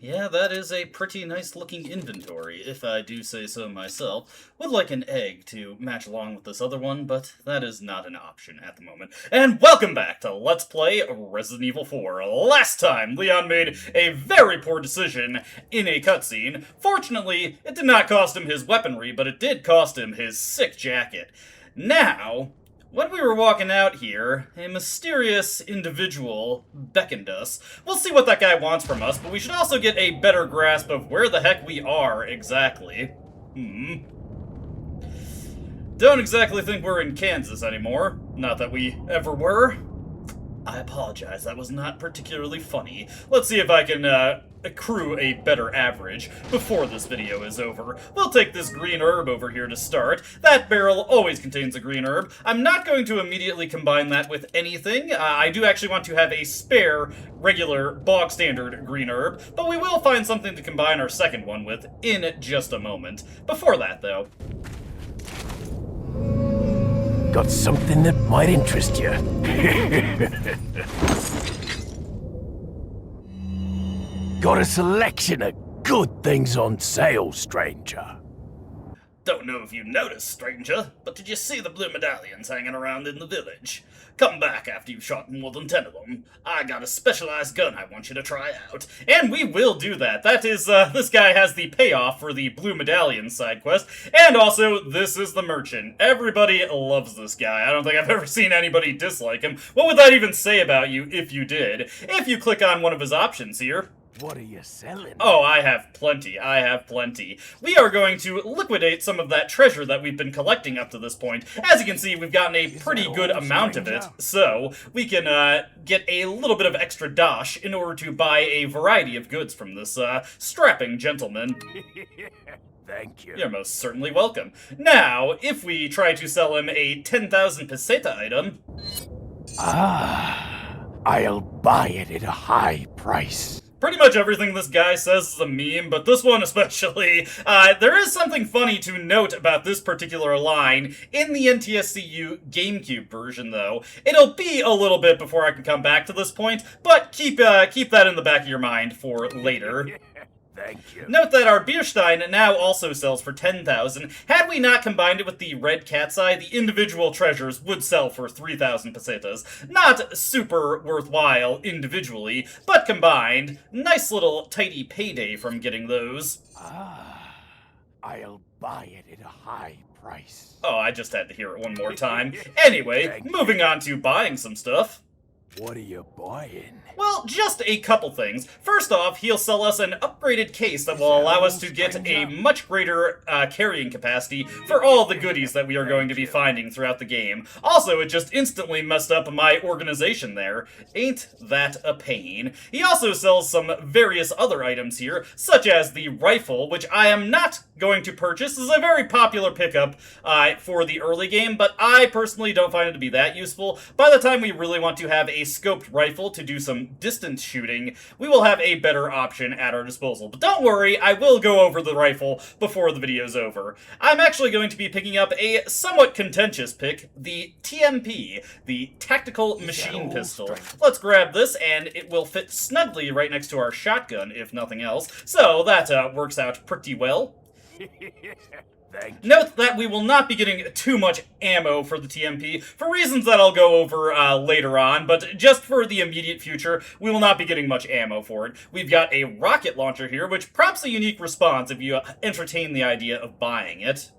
Yeah, that is a pretty nice looking inventory, if I do say so myself. Would like an egg to match along with this other one, but that is not an option at the moment. And welcome back to Let's Play Resident Evil 4. Last time, Leon made a very poor decision in a cutscene. Fortunately, it did not cost him his weaponry, but it did cost him his sick jacket. Now, when we were walking out here, a mysterious individual beckoned us. We'll see what that guy wants from us, but we should also get a better grasp of where the heck we are exactly. Don't exactly think we're in Kansas anymore. Not that we ever were. I apologize, that was not particularly funny. Let's see if I can accrue a better average before this video is over. We'll take this green herb over here to start. That barrel always contains a green herb. I'm not going to immediately combine that with anything. I do actually want to have a spare, regular, bog standard green herb, but we will find something to combine our second one with in just a moment. Before that, though, got something that might interest you. Got a selection of good things on sale, stranger. don't know if you noticed, stranger, but did you see the blue medallions hanging around in the village? Come back after you've shot more than 10 of them. I got a specialized gun I want you to try out. And we will do that. That is, this guy has the payoff for the blue medallion side quest. And also, this is the merchant. Everybody loves this guy. I don't think I've ever seen anybody dislike him. What would that even say about you if you did? If you click on one of his options here. What are you selling? Oh, I have plenty. I have plenty. We are going to liquidate some of that treasure that we've been collecting up to this point. As you can see, we've gotten a pretty good amount of it, so we can get a little bit of extra dosh in order to buy a variety of goods from this strapping gentleman. Thank you. You're most certainly welcome. Now, if we try to sell him a 10,000 peseta item... I'll buy it at a high price. Pretty much everything this guy says is a meme, but this one especially. There is something funny to note about this particular line. In the NTSCU GameCube version, though, it'll be a little bit before I can come back to this point, but keep that in the back of your mind for later. Thank you. Note that our Bierstein now also sells for 10,000. Had we not combined it with the red cat's eye, the individual treasures would sell for 3,000 pesetas. Not super worthwhile individually, but combined, nice little tidy payday from getting those. I'll buy it at a high price. Oh, I just had to hear it one more time. Anyway, moving on to buying some stuff. What are you buying? Well, just a couple things. First off, he'll sell us an upgraded case that will allow us to get a much greater carrying capacity for all the goodies that we are going to be finding throughout the game. Also, it just instantly messed up my organization there. Ain't that a pain? He also sells some various other items here, such as the rifle, which I am not going to purchase. This is a very popular pickup for the early game, but I personally don't find it to be that useful. By the time we really want to have a scoped rifle to do some distance shooting, we will have a better option at our disposal. But don't worry, I will go over the rifle before the video's over. I'm actually going to be picking up a somewhat contentious pick, the TMP, the Tactical Machine Pistol. Let's grab this, and it will fit snugly right next to our shotgun, if nothing else. So that works out pretty well. Note that we will not be getting too much ammo for the TMP, for reasons that I'll go over later on, but just for the immediate future, we will not be getting much ammo for it. We've got a rocket launcher here, which prompts a unique response if you entertain the idea of buying it.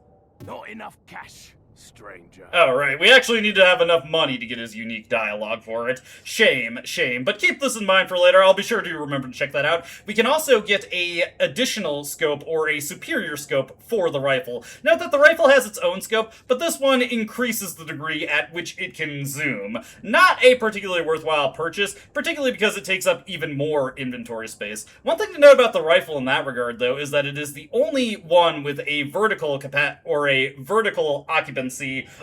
Not enough cash, stranger. Alright, we actually need to have enough money to get his unique dialogue for it. Shame, shame. But keep this in mind for later. I'll be sure to remember to check that out. We can also get a additional scope or a superior scope for the rifle. Note that the rifle has its own scope, but this one increases the degree at which it can zoom. Not a particularly worthwhile purchase, particularly because it takes up even more inventory space. One thing to note about the rifle in that regard, though, is that it is the only one with a vertical vertical occupancy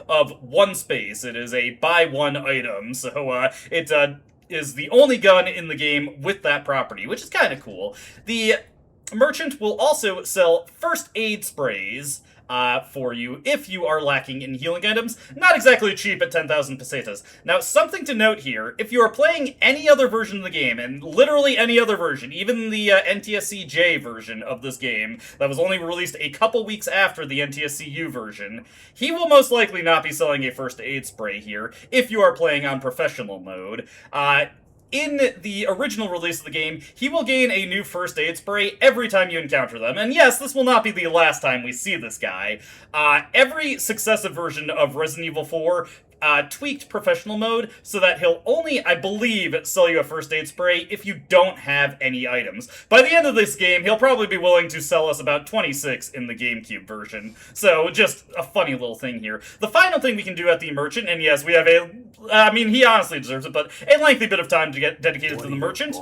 of one space. It is a buy one item, so it is the only gun in the game with that property, which is kind of cool. The merchant will also sell first aid sprays, for you if you are lacking in healing items. Not exactly cheap at 10,000 pesetas. Now, something to note here, if you are playing any other version of the game, and literally any other version, even the NTSC-J version of this game, that was only released a couple weeks after the NTSC-U version, he will most likely not be selling a first aid spray here if you are playing on professional mode. In the original release of the game, he will gain a new first aid spray every time you encounter them. And yes, this will not be the last time we see this guy. Every successive version of Resident Evil 4 tweaked professional mode so that he'll only, I believe, sell you a first aid spray if you don't have any items. By the end of this game, he'll probably be willing to sell us about 26 in the GameCube version. So, just a funny little thing here. The final thing we can do at the merchant, and yes, we have he honestly deserves it, but a lengthy bit of time to get dedicated to the merchant,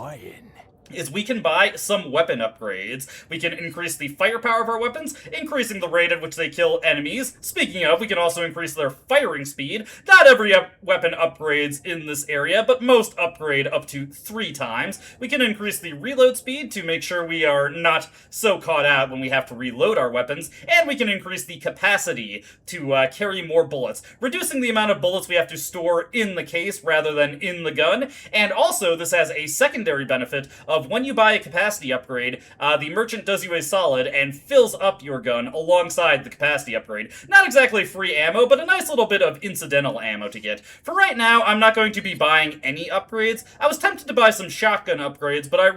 is we can buy some weapon upgrades. We can increase the firepower of our weapons, increasing the rate at which they kill enemies. Speaking of, we can also increase their firing speed. Not every weapon upgrades in this area, but most upgrade up to 3 times. We can increase the reload speed to make sure we are not so caught out when we have to reload our weapons, and we can increase the capacity to carry more bullets, reducing the amount of bullets we have to store in the case rather than in the gun. And also, this has a secondary benefit of when you buy a capacity upgrade, the merchant does you a solid and fills up your gun alongside the capacity upgrade. Not exactly free ammo, but a nice little bit of incidental ammo to get. For right now, I'm not going to be buying any upgrades. I was tempted to buy some shotgun upgrades, but I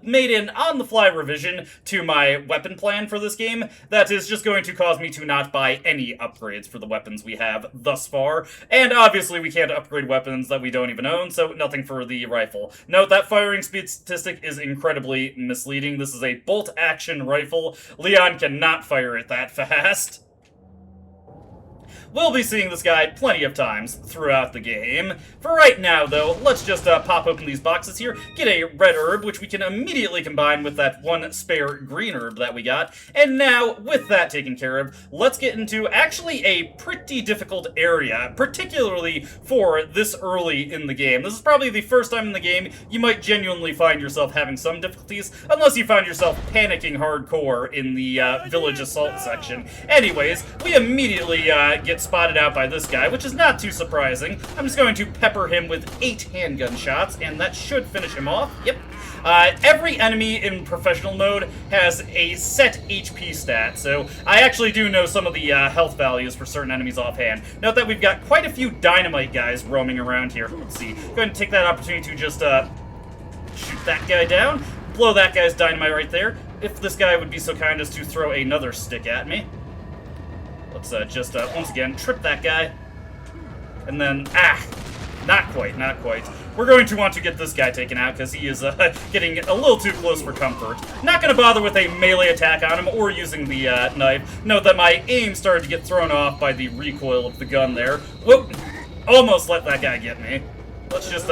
made an on-the-fly revision to my weapon plan for this game that is just going to cause me to not buy any upgrades for the weapons we have thus far. And obviously we can't upgrade weapons that we don't even own, so nothing for the rifle. Note that firing speed statistic is incredibly misleading. This is a bolt-action rifle. Leon cannot fire it that fast. We'll be seeing this guy plenty of times throughout the game. For right now, though, let's just pop open these boxes here, get a red herb, which we can immediately combine with that one spare green herb that we got. And now, with that taken care of, let's get into actually a pretty difficult area, particularly for this early in the game. This is probably the first time in the game you might genuinely find yourself having some difficulties, unless you find yourself panicking hardcore in the village assault section. Anyways, we immediately get spotted out by this guy, which is not too surprising. I'm just going to pepper him with 8 handgun shots, and that should finish him off. Yep. Every enemy in professional mode has a set HP stat, so I actually do know some of the health values for certain enemies offhand. Note that we've got quite a few dynamite guys roaming around here. Let's see. Go ahead and take that opportunity to just shoot that guy down, blow that guy's dynamite right there. If this guy would be so kind as to throw another stick at me. Let's just, once again, trip that guy. And then, not quite. We're going to want to get this guy taken out, because he is getting a little too close for comfort. Not going to bother with a melee attack on him, or using the knife. Note that my aim started to get thrown off by the recoil of the gun there. Whoop! Almost let that guy get me. Let's just,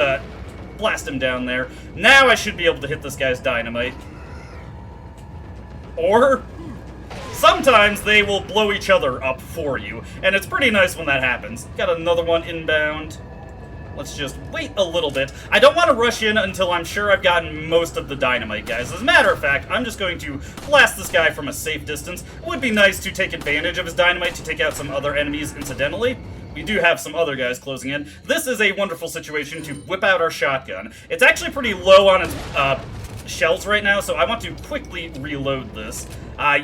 blast him down there. Now I should be able to hit this guy's dynamite. Or sometimes they will blow each other up for you, and it's pretty nice when that happens. Got another one inbound. Let's just wait a little bit. I don't want to rush in until I'm sure I've gotten most of the dynamite guys. As a matter of fact, I'm just going to blast this guy from a safe distance. It would be nice to take advantage of his dynamite to take out some other enemies incidentally. We do have some other guys closing in. This is a wonderful situation to whip out our shotgun. It's actually pretty low on its shells right now, so I want to quickly reload this.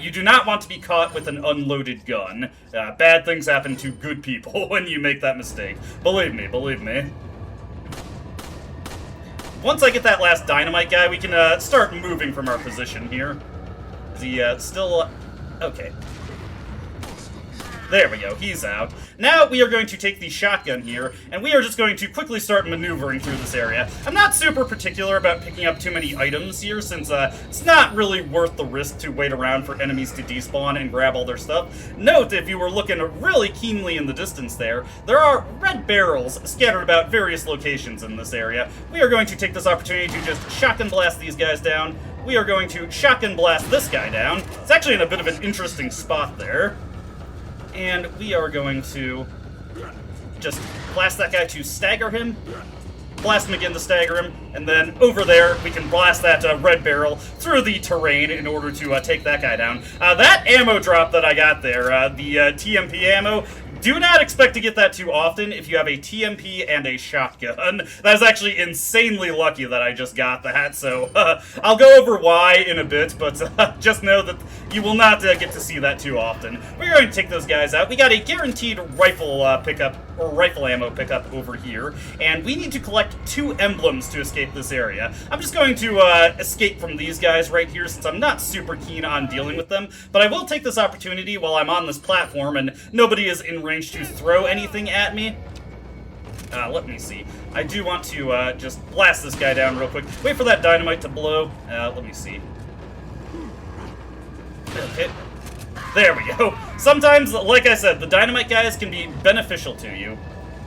You do not want to be caught with an unloaded gun. Bad things happen to good people when you make that mistake. Believe me. Once I get that last dynamite guy, we can start moving from our position here. Is he still... okay. There we go, he's out. Now we are going to take the shotgun here, and we are just going to quickly start maneuvering through this area. I'm not super particular about picking up too many items here, since it's not really worth the risk to wait around for enemies to despawn and grab all their stuff. Note, if you were looking really keenly in the distance there are red barrels scattered about various locations in this area. We are going to take this opportunity to just shotgun blast these guys down. We are going to shotgun blast this guy down. It's actually in a bit of an interesting spot there. And we are going to just blast that guy to stagger him. blast him again to stagger him, and then over there, we can blast that red barrel through the terrain in order to take that guy down. That ammo drop that I got there, the TMP ammo, do not expect to get that too often if you have a TMP and a shotgun. That is actually insanely lucky that I just got that, so I'll go over why in a bit, but just know that you will not get to see that too often. We're going to take those guys out. We got a guaranteed rifle pickup, or rifle ammo pickup over here, and we need to collect 2 emblems to escape this area. I'm just going to escape from these guys right here since I'm not super keen on dealing with them, but I will take this opportunity while I'm on this platform and nobody is in range to throw anything at me. Let me see. I do want to just blast this guy down real quick. Wait for that dynamite to blow. Let me see. Okay. There we go. Sometimes, like I said, the dynamite guys can be beneficial to you.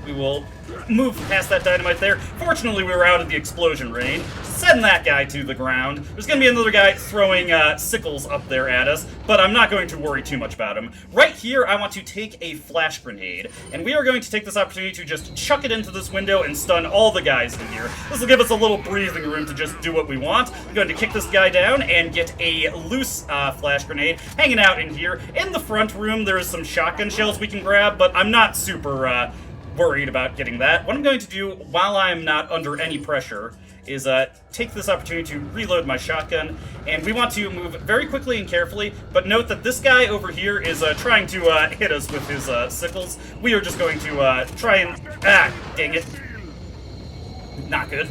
We will move past that dynamite there. Fortunately, we were out of the explosion range. Send that guy to the ground. There's going to be another guy throwing sickles up there at us, but I'm not going to worry too much about him. Right here, I want to take a flash grenade, and we are going to take this opportunity to just chuck it into this window and stun all the guys in here. This will give us a little breathing room to just do what we want. I'm going to kick this guy down and get a loose flash grenade hanging out in here. In the front room, there is some shotgun shells we can grab, but I'm not super worried about getting that. What I'm going to do while I'm not under any pressure is take this opportunity to reload my shotgun, and we want to move very quickly and carefully, but note that this guy over here is trying to hit us with his sickles. We are just going to try and... dang it. Not good.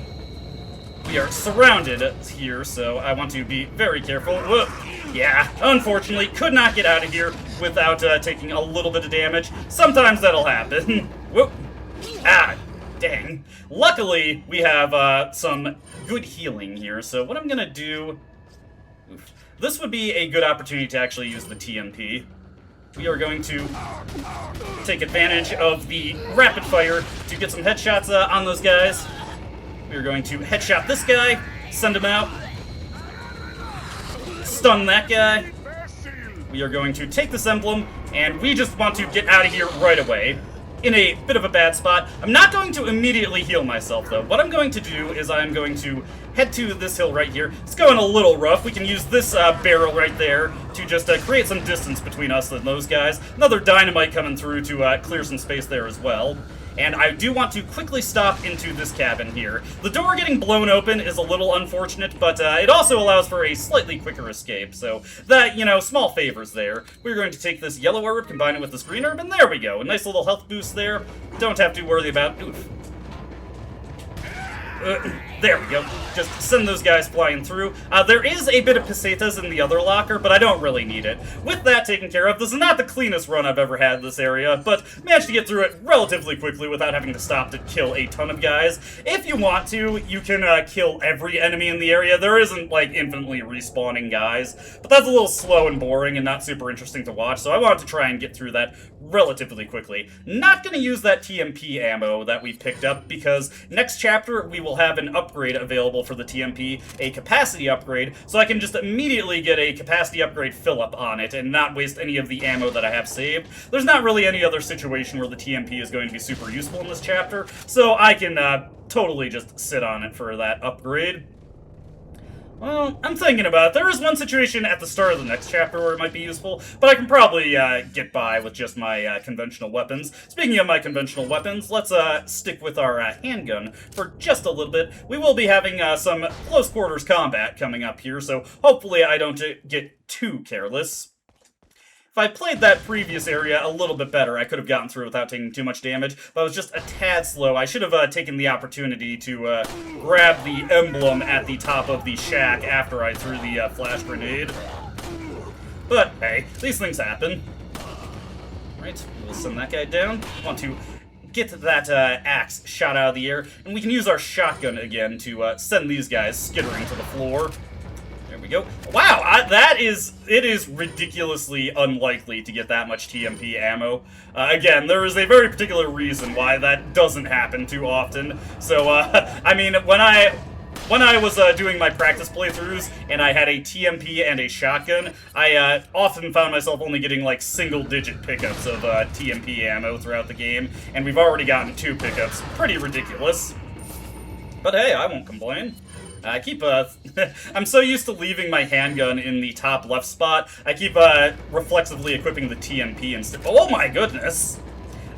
We are surrounded here, so I want to be very careful. Whoa. Yeah, unfortunately, could not get out of here without taking a little bit of damage. Sometimes that'll happen. Whoop. Dang. Luckily, we have some good healing here, so what I'm gonna do... Oof. This would be a good opportunity to actually use the TMP. We are going to take advantage of the rapid fire to get some headshots on those guys. We are going to headshot this guy, send him out, stun that guy. We are going to take this emblem, and we just want to get out of here right away. In a bit of a bad spot. I'm not going to immediately heal myself, though. What I'm going to do is I'm going to head to this hill right here. It's going a little rough. We can use this barrel right there to just create some distance between us and those guys. Another dynamite coming through to clear some space there as well. And I do want to quickly stop into this cabin here. The door getting blown open is a little unfortunate, but it also allows for a slightly quicker escape, so that, you know, small favors there. We're going to take this yellow herb, combine it with this green herb, and there we go. A nice little health boost there. Don't have to worry about... Oof. There we go. Just send those guys flying through. There is a bit of pesetas in the other locker, but I don't really need it. With that taken care of, this is not the cleanest run I've ever had in this area, but managed to get through it relatively quickly without having to stop to kill a ton of guys. If you want to, you can kill every enemy in the area. There isn't, like, infinitely respawning guys, but that's a little slow and boring and not super interesting to watch, so I wanted to try and get through that relatively quickly. Not gonna use that TMP ammo that we picked up, because next chapter we will have an upgrade available for the TMP, a capacity upgrade, so I can just immediately get a capacity upgrade fill-up on it and not waste any of the ammo that I have saved. There's not really any other situation where the TMP is going to be super useful in this chapter, so I can totally just sit on it for that upgrade. Well, I'm thinking about it. There is one situation at the start of the next chapter where it might be useful, but I can probably get by with just my conventional weapons. Speaking of my conventional weapons, let's stick with our handgun for just a little bit. We will be having some close quarters combat coming up here, so hopefully I don't get too careless. If I played that previous area a little bit better, I could have gotten through without taking too much damage, but I was just a tad slow. I should have taken the opportunity to grab the emblem at the top of the shack after I threw the flash grenade. But, hey, these things happen. Right, we'll send that guy down. Want to get that axe shot out of the air, and we can use our shotgun again to send these guys skittering to the floor. There we go. Wow, it is ridiculously unlikely to get that much TMP ammo. Again, there is a very particular reason why that doesn't happen too often. So, I mean, when I was doing my practice playthroughs and I had a TMP and a shotgun, I often found myself only getting like single-digit pickups of TMP ammo throughout the game, and we've already gotten 2 pickups. Pretty ridiculous. But hey, I won't complain. I keep, I'm so used to leaving my handgun in the top left spot, I keep, reflexively equipping the TMP instead. Oh my goodness!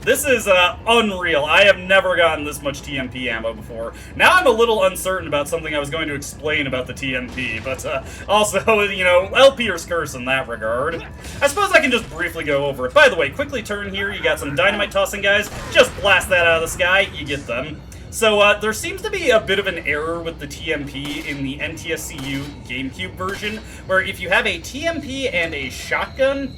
This is, unreal. I have never gotten this much TMP ammo before. Now I'm a little uncertain about something I was going to explain about the TMP, but, also, you know, LPer's curse in that regard. I suppose I can just briefly go over it. By the way, quickly turn here, you got some dynamite tossing guys, just blast that out of the sky, you get them. So, there seems to be a bit of an error with the TMP in the NTSCU GameCube version, where if you have a TMP and a shotgun,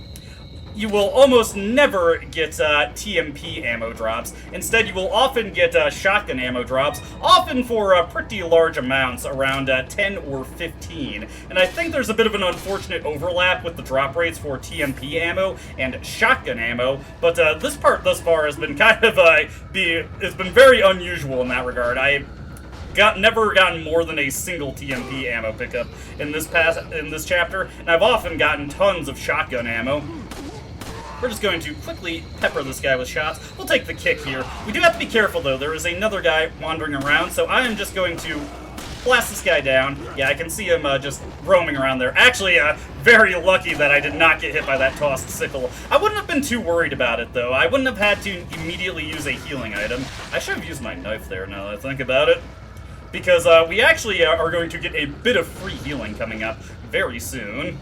you will almost never get TMP ammo drops. Instead, you will often get shotgun ammo drops, often for pretty large amounts, around 10 or 15. And I think there's a bit of an unfortunate overlap with the drop rates for TMP ammo and shotgun ammo, but this part thus far has been kind of, it's been very unusual in that regard. Never gotten more than a single TMP ammo pickup in this chapter, and I've often gotten tons of shotgun ammo. We're just going to quickly pepper this guy with shots. We'll take the kick here. We do have to be careful, though. There is another guy wandering around, so I am just going to blast this guy down. Yeah, I can see him just roaming around there. Actually, very lucky that I did not get hit by that tossed sickle. I wouldn't have been too worried about it, though. I wouldn't have had to immediately use a healing item. I should have used my knife there, now that I think about it. Because we actually are going to get a bit of free healing coming up very soon.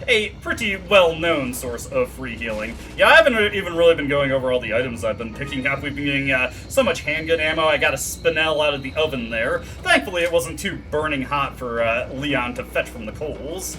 A pretty well-known source of free healing. Yeah, I haven't even really been going over all the items I've been picking up. We've been getting so much handgun ammo. I got a spinel out of the oven there. Thankfully, it wasn't too burning hot for Leon to fetch from the coals.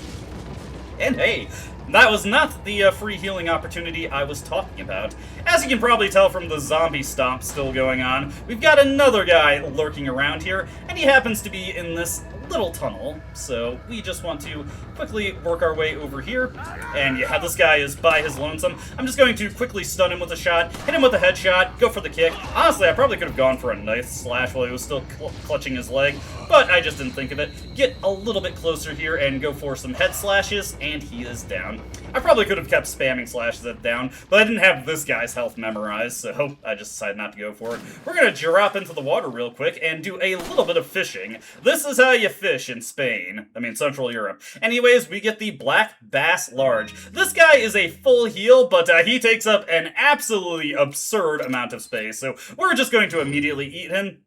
And hey, that was not the free healing opportunity I was talking about. As you can probably tell from the zombie stomp still going on, we've got another guy lurking around here, and he happens to be in this little tunnel, so we just want to quickly work our way over here, and yeah, this guy is by his lonesome. I'm just going to quickly stun him with a shot, hit him with a headshot, go for the kick. Honestly, I probably could have gone for a knife slash while he was still clutching his leg, but I just didn't think of it. Get a little bit closer here and go for some head slashes, and he is down. I probably could have kept spamming slashes at down, but I didn't have this guy's health memorized, so I just decided not to go for it. We're gonna drop into the water real quick and do a little bit of fishing. This is how you fish in Spain. I mean, Central Europe. Anyways, we get the black bass large. This guy is a full heal, but he takes up an absolutely absurd amount of space, so we're just going to immediately eat him.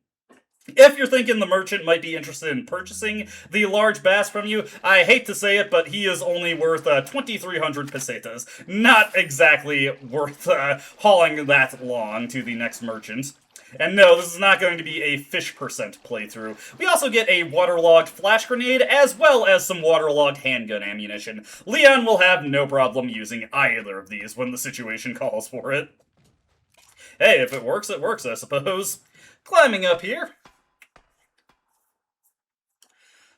If you're thinking the merchant might be interested in purchasing the large bass from you, I hate to say it, but he is only worth 2,300 pesetas. Not exactly worth hauling that long to the next merchant. And no, this is not going to be a fish percent playthrough. We also get a waterlogged flash grenade, as well as some waterlogged handgun ammunition. Leon will have no problem using either of these when the situation calls for it. Hey, if it works, I suppose. Climbing up here.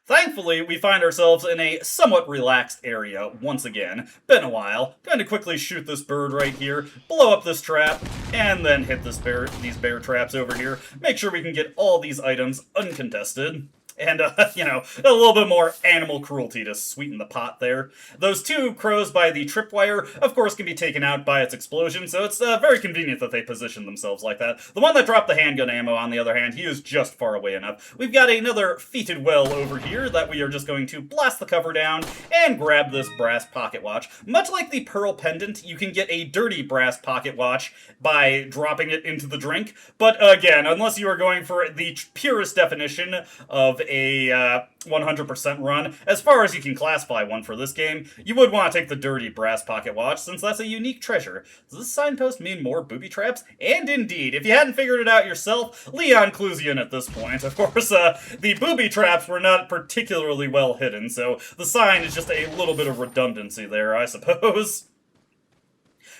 Thankfully, we find ourselves in a somewhat relaxed area once again. Been a while. Going to quickly shoot this bird right here, blow up this trap, and then hit these bear traps over here. Make sure we can get all these items uncontested. And, you know, a little bit more animal cruelty to sweeten the pot there. Those two crows by the tripwire, of course, can be taken out by its explosion, so it's very convenient that they position themselves like that. The one that dropped the handgun ammo, on the other hand, he is just far away enough. We've got another feated well over here that we are just going to blast the cover down and grab this brass pocket watch. Much like the pearl pendant, you can get a dirty brass pocket watch by dropping it into the drink, but again, unless you are going for the purest definition of a 100% run, as far as you can classify one for this game, you would want to take the dirty brass pocket watch, since that's a unique treasure. Does this signpost mean more booby traps? And indeed, if you hadn't figured it out yourself, Leon clues you in at this point. Of course, the booby traps were not particularly well hidden, so the sign is just a little bit of redundancy there, I suppose.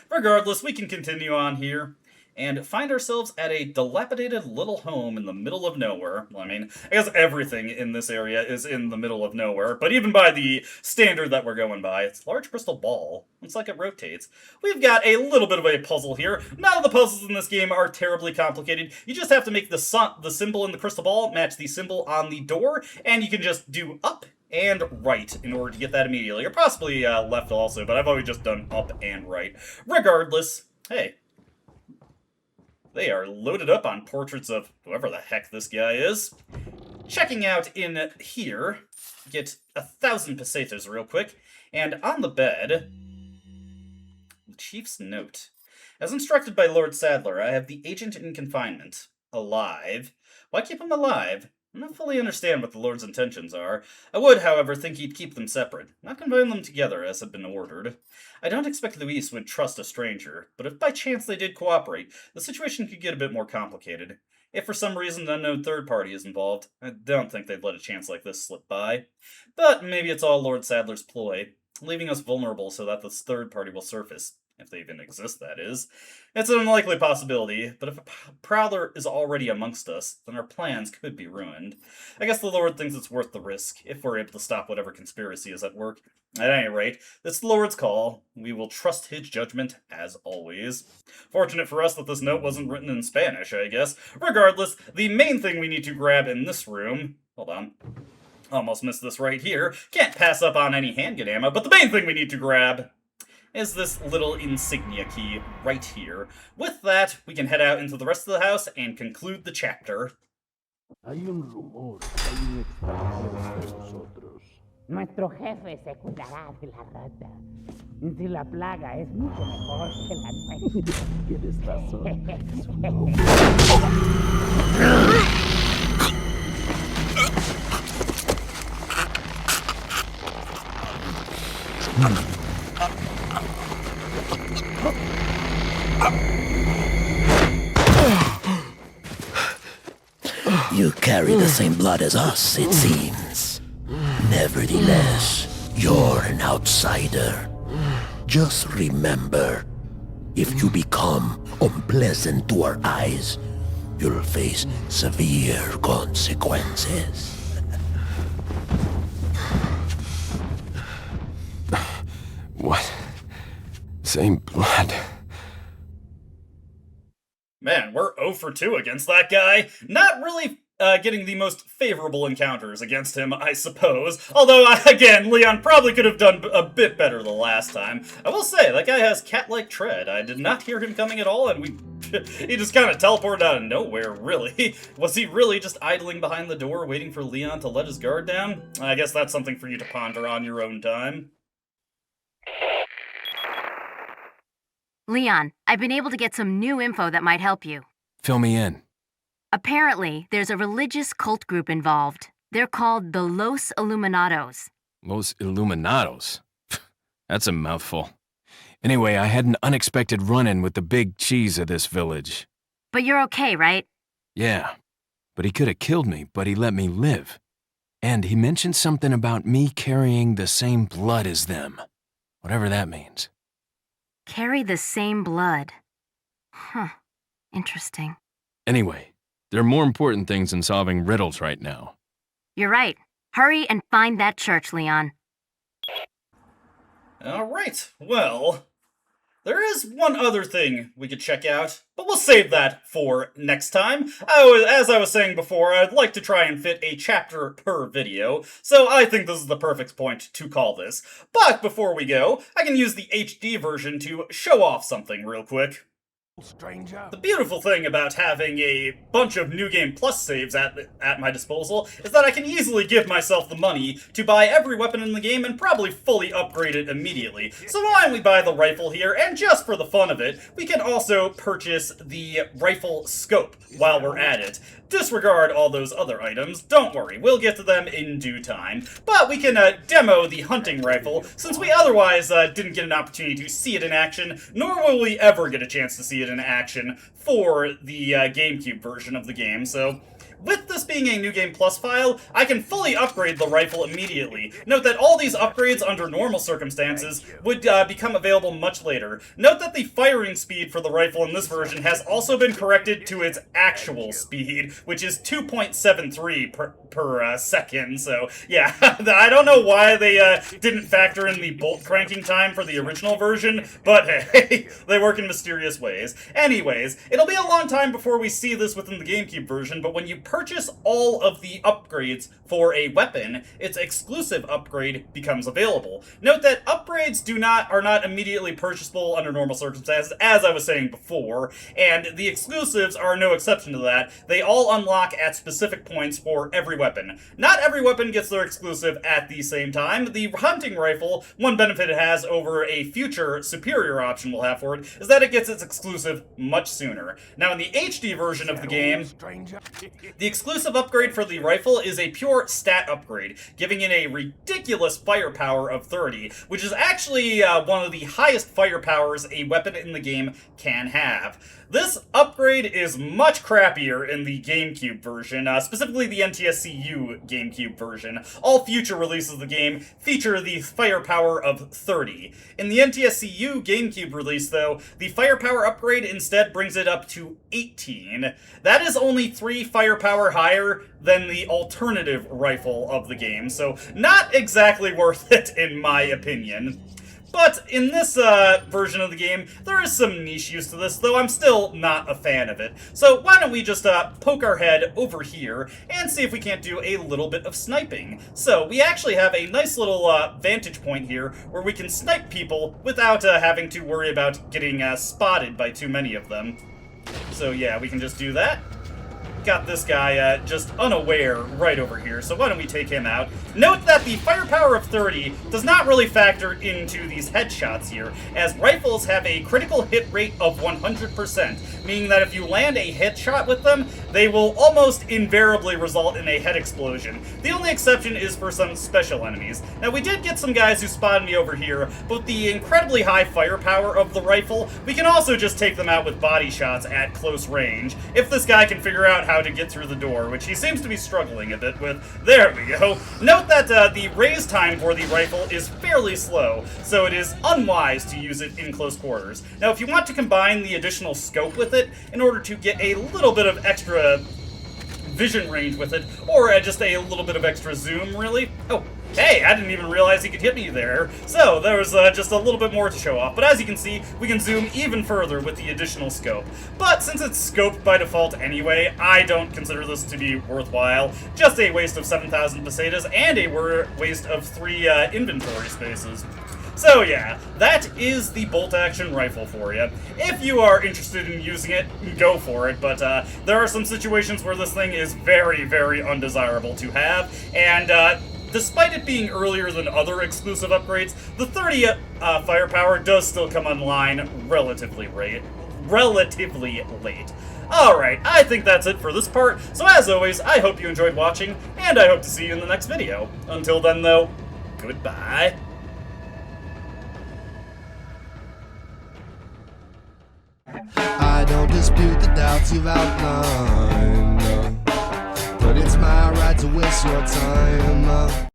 Regardless, we can continue on here and find ourselves at a dilapidated little home in the middle of nowhere. I mean, I guess everything in this area is in the middle of nowhere, but even by the standard that we're going by, it's a large crystal ball. Looks like it rotates. We've got a little bit of a puzzle here. None of the puzzles in this game are terribly complicated. You just have to make the symbol in the crystal ball match the symbol on the door, and you can just do up and right in order to get that immediately, or possibly left also, but I've always just done up and right. Regardless, hey, they are loaded up on portraits of whoever the heck this guy is. checking out in here, get 1,000 pesetas real quick, and on the bed, the chief's note. As instructed by Lord Sadler, I have the agent in confinement. Alive. Why keep him alive? I don't fully understand what the Lord's intentions are. I would, however, think he'd keep them separate, not combine them together as had been ordered. I don't expect Luis would trust a stranger, but if by chance they did cooperate, the situation could get a bit more complicated. If for some reason an unknown third party is involved, I don't think they'd let a chance like this slip by. But maybe it's all Lord Sadler's ploy, leaving us vulnerable so that this third party will surface. If they even exist, that is. It's an unlikely possibility, but if a prowler is already amongst us, then our plans could be ruined. I guess the Lord thinks it's worth the risk, if we're able to stop whatever conspiracy is at work. At any rate, it's the Lord's call. We will trust his judgment, as always. Fortunate for us that this note wasn't written in Spanish, I guess. Regardless, the main thing we need to grab in this room... Hold on. Almost missed this right here. Can't pass up on any handgun ammo, but the main thing we need to grab is this little insignia key right here. With that, we can head out into the rest of the house and conclude the chapter. Hay un rumor, hay un extranjero entre nosotros. Nuestro jefe se cuidará de la rata. Si la plaga es mucho mejor que la nuestra. Tienes razón. You carry the same blood as us, it seems. Nevertheless, you're an outsider. Just remember, if you become unpleasant to our eyes, you'll face severe consequences. What? Same blood. Man, we're 0 for 2 against that guy. Not really getting the most favorable encounters against him, I suppose. Although, again, Leon probably could have done a bit better the last time. I will say, that guy has cat-like tread. I did not hear him coming at all, and he just kind of teleported out of nowhere, really. Was he really just idling behind the door, waiting for Leon to let his guard down? I guess that's something for you to ponder on your own time. Leon, I've been able to get some new info that might help you. Fill me in. Apparently, there's a religious cult group involved. They're called the Los Illuminados. Los Illuminados? That's a mouthful. Anyway, I had an unexpected run-in with the big cheese of this village. But you're okay, right? Yeah. But he could have killed me, but he let me live. And he mentioned something about me carrying the same blood as them. Whatever that means. Carry the same blood. Huh. Interesting. Anyway, there are more important things than solving riddles right now. You're right. Hurry and find that church, Leon. Alright, well, there is one other thing we could check out, but we'll save that for next time. As I was saying before, I'd like to try and fit a chapter per video, so I think this is the perfect point to call this. But before we go, I can use the HD version to show off something real quick. Stranger. The beautiful thing about having a bunch of New Game Plus saves at my disposal is that I can easily give myself the money to buy every weapon in the game and probably fully upgrade it immediately. So why don't we buy the rifle here, and just for the fun of it, we can also purchase the rifle scope while we're at it. Disregard all those other items, don't worry, we'll get to them in due time. But we can demo the hunting rifle, since we otherwise didn't get an opportunity to see it in action, nor will we ever get a chance to see it in action for the GameCube version of the game, so... With this being a New Game Plus file, I can fully upgrade the rifle immediately. Note that all these upgrades under normal circumstances would become available much later. Note that the firing speed for the rifle in this version has also been corrected to its actual speed, which is 2.73 per second, so yeah, I don't know why they didn't factor in the bolt cranking time for the original version, but hey, they work in mysterious ways. Anyways, it'll be a long time before we see this within the GameCube version, but when you purchase all of the upgrades for a weapon, its exclusive upgrade becomes available. Note that upgrades are not immediately purchasable under normal circumstances, as I was saying before, and the exclusives are no exception to that. They all unlock at specific points for every weapon. Not every weapon gets their exclusive at the same time. The hunting rifle, one benefit it has over a future superior option we'll have for it, is that it gets its exclusive much sooner. Now in the HD version of the game, the exclusive upgrade for the rifle is a pure stat upgrade, giving it a ridiculous firepower of 30, which is actually one of the highest firepowers a weapon in the game can have. This upgrade is much crappier in the GameCube version, specifically the NTSCU GameCube version. All future releases of the game feature the firepower of 30. In the NTSCU GameCube release, though, the firepower upgrade instead brings it up to 18. That is only 3 firepower higher than the alternative rifle of the game, so not exactly worth it in my opinion. But in this version of the game, there is some niche use to this, though I'm still not a fan of it. So why don't we just poke our head over here and see if we can't do a little bit of sniping. So we actually have a nice little vantage point here where we can snipe people without having to worry about getting spotted by too many of them. So yeah, we can just do that. Got this guy just unaware right over here, so why don't we take him out. Note that the firepower of 30 does not really factor into these headshots here, as rifles have a critical hit rate of 100%, meaning that if you land a headshot with them, they will almost invariably result in a head explosion. The only exception is for some special enemies. Now we did get some guys who spotted me over here, but with the incredibly high firepower of the rifle, we can also just take them out with body shots at close range, if this guy can figure out how to get through the door, which he seems to be struggling a bit with. There we go. Note that the raise time for the rifle is fairly slow, so it is unwise to use it in close quarters. Now, if you want to combine the additional scope with it in order to get a little bit of extra vision range with it, or just a little bit of extra zoom, really. Oh, hey, I didn't even realize he could hit me there. So there was just a little bit more to show off. But as you can see, we can zoom even further with the additional scope. But since it's scoped by default anyway, I don't consider this to be worthwhile. Just a waste of 7,000 pesetas and a waste of 3 inventory spaces. So yeah, that is the bolt-action rifle for you. If you are interested in using it, go for it, but there are some situations where this thing is very, very undesirable to have, and despite it being earlier than other exclusive upgrades, the 30 firepower does still come online relatively late. Alright, I think that's it for this part, so as always, I hope you enjoyed watching, and I hope to see you in the next video. Until then, though, goodbye. I don't dispute the doubts you've outlined, but it's my right to waste your time.